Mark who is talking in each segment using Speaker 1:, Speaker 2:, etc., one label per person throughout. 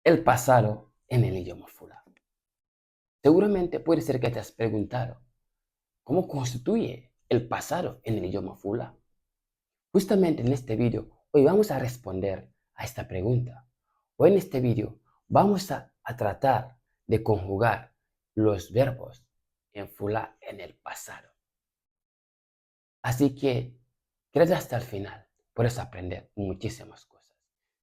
Speaker 1: el pasado en el idioma Fula. Seguramente puede ser que te has preguntado, ¿cómo constituye el pasado en el idioma Fula? Justamente en este vídeo, hoy vamos a responder a esta pregunta. Hoy en este vídeo vamos a tratar de conjugar los verbos en Fula en el pasado. Así que quédate hasta el final, puedes aprender muchísimas cosas.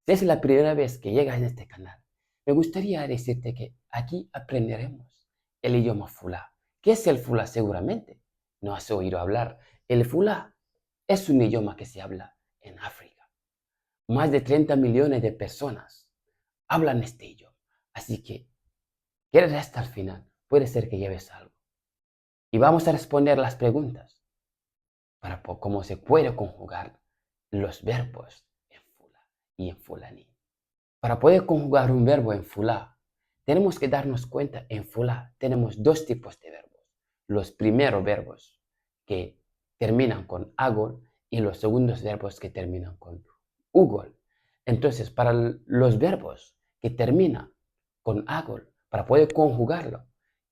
Speaker 1: Si es la primera vez que llegas a este canal, me gustaría decirte que aquí aprenderemos el idioma Fula. ¿Qué es el Fula? Seguramente no has oído hablar. El Fula es un idioma que se habla en África. Más de 30 millones de personas hablan este idioma. Así que quédate hasta el final, puede ser que lleves algo. Y vamos a responder las preguntas para cómo se puede conjugar los verbos en Fula y en Fulani. Para poder conjugar un verbo en Fula, tenemos que darnos cuenta en Fula tenemos dos tipos de verbos. Los primeros verbos que terminan con agol y los segundos verbos que terminan con ugol. Entonces, para los verbos que terminan con agol, para poder conjugarlo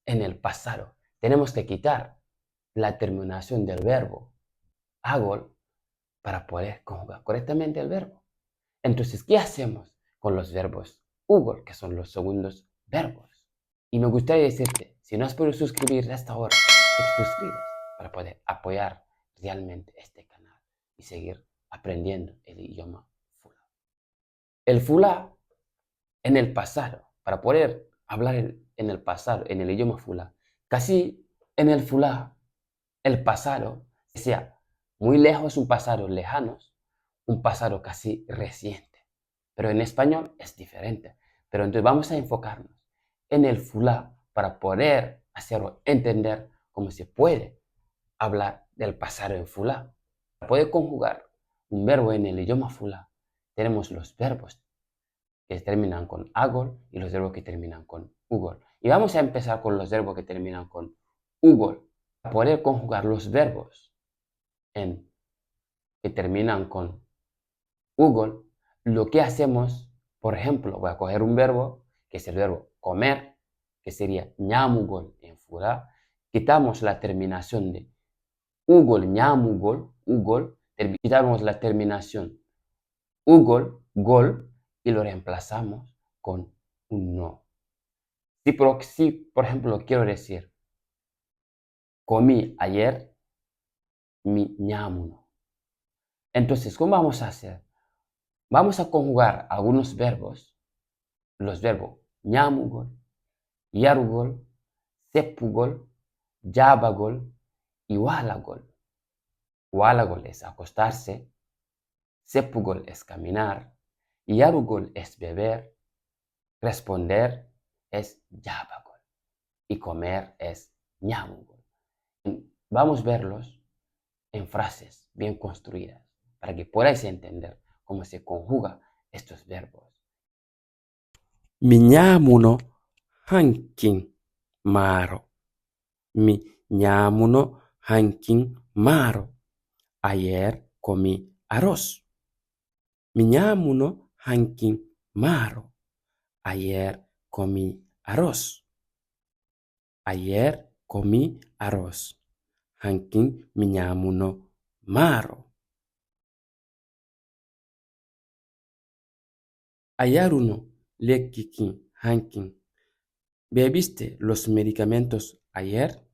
Speaker 1: en el pasado, tenemos que quitar la terminación del verbo agol para poder conjugar correctamente el verbo. Entonces, ¿qué hacemos con los verbos ugol, que son los segundos verbos? Y me gustaría decirte, si no has podido suscribirte hasta ahora, que te suscribas para poder apoyar realmente este canal y seguir aprendiendo el idioma Fula. El Fula en el pasado, para poder hablar en el pasado, en el idioma Fula, casi en el Fula, el pasado sea muy lejos, un pasado lejano, un pasado casi reciente. Pero en español es diferente. Pero entonces vamos a enfocarnos en el Fula para poder hacerlo entender cómo se puede hablar del pasado en Fula. Para poder conjugar un verbo en el idioma Fula, tenemos los verbos que terminan con agol y los verbos que terminan con ugol. Y vamos a empezar con los verbos que terminan con ugol. Para poder conjugar los verbos que terminan con ugol, lo que hacemos, por ejemplo, voy a coger un verbo, que es el verbo comer, que sería ñamugol en Fula. Quitamos la terminación de ugol, ñamugol, ugol, quitamos la terminación ugol, gol, y lo reemplazamos con un no. Si por ejemplo, quiero decir, comí ayer mi ñamuno. Entonces, ¿cómo vamos a hacer? Vamos a conjugar algunos verbos, los verbos ñamugol, yarugol, sepugol, yabagol y walagol. Walagol es acostarse, sepugol es caminar, yarugol es beber, responder es yabagol y comer es ñamugol. Vamos a verlos en frases bien construidas para que podáis entender cómo se conjuga estos verbos.
Speaker 2: Mi ñaamuno hankin maaro. Mi ñaamuno hankin maaro. Ayer comí arroz. Mi ñaamuno hankin maaro. Ayer comí arroz. Ayer comí arroz. Hankin mi ñaamuno maaro. Ayaruno lekkikin hankin. ¿Bebiste los medicamentos ayer?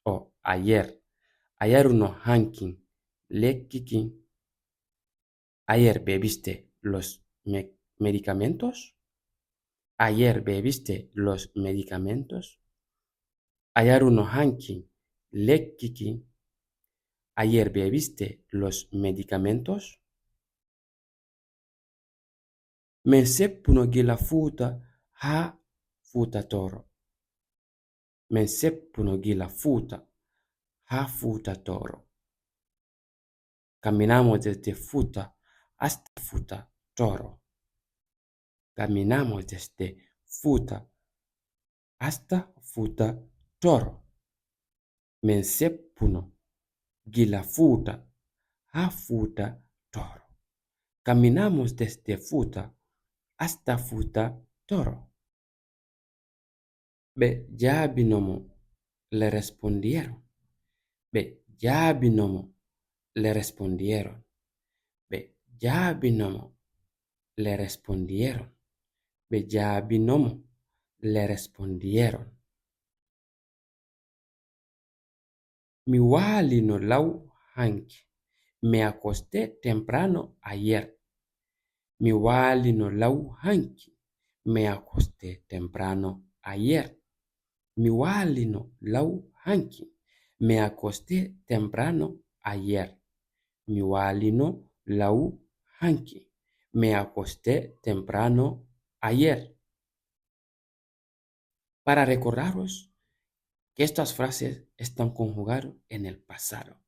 Speaker 2: O ayer. Ayaruno hankin lekkikin. Ayer bebiste los medicamentos. Ayer bebiste los medicamentos. Ayaruno hankin lekkikin. Ayer bebiste los medicamentos. Men seppuno gila fuuta ha fuutatoro. Men seppuno gila fuuta ha fuutatoro. Caminamos desde futa hasta futatoro. Caminamos desde futa hasta futatoro. Men seppuno gila futa ha futatoro. Caminamos desde futa hasta futatoro. toro. Ɓe jaabinomo, le respondieron. Ɓe jaabinomo, le respondieron. Ɓe jaabinomo, le respondieron. Ɓe jaabinomo, le respondieron. Mi waalino law hanki. Me acosté temprano ayer. Mi waalino law hanki. Me acosté temprano ayer. Mi waalino law hanki. Me acosté temprano ayer. Mi waalino law hanki. Me acosté temprano ayer. Para recordaros que estas frases están conjugadas en el pasado.